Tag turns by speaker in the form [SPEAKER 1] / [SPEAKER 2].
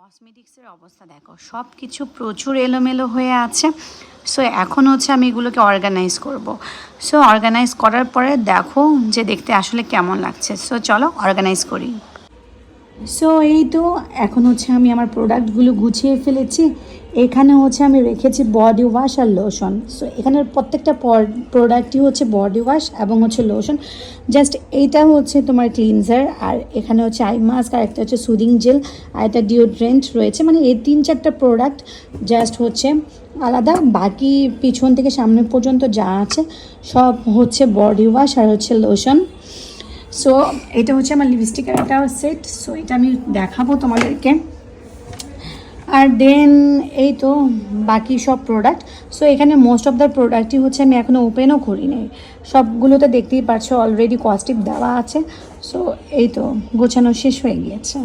[SPEAKER 1] কসমেটিক্সের অবস্থা দেখো, সব কিছু প্রচুর এলোমেলো হয়ে আছে। সো এখন হচ্ছে আমি এগুলোকে অর্গানাইজ করব। সো অর্গানাইজ করার পরে দেখো যে দেখতে আসলে কেমন লাগছে। সো চলো অর্গানাইজ করি। সো এই তো এখন হচ্ছে আমি আমার প্রোডাক্টগুলো গুছিয়ে ফেলেছি। এখানে হচ্ছে আমি রেখেছি বডি ওয়াশ আর লোশন। সো এখানের প্রত্যেকটা প্রোডাক্টই হচ্ছে বডি ওয়াশ এবং হচ্ছে লোশন। জাস্ট এইটা হচ্ছে তোমার ক্লিনজার, আর এখানে হচ্ছে আই মাস্ক, আর একটা হচ্ছে সুদিং জেল, আর একটা ডিওড্রেন্ট রয়েছে। মানে এই 3-4টা প্রোডাক্ট জাস্ট হচ্ছে আলাদা, বাকি পিছন থেকে সামনে পর্যন্ত যা আছে সব হচ্ছে বডি ওয়াশ আর হচ্ছে লোশন। সো এটা হচ্ছে আমার লিপস্টিকের একটা সেট। সো এটা আমি দেখাবো তোমাদেরকে। আর দেন এই তো বাকি সব প্রোডাক্ট। সো এখানে মোস্ট অফ দ্য প্রোডাক্টই হচ্ছে আমি এখনও ওপেনও করিনি। সবগুলোতে দেখতেই পাচ্ছ অলরেডি কস্টিপ দেওয়া আছে। সো এই তো গোছানো শেষ হয়ে গিয়েছে।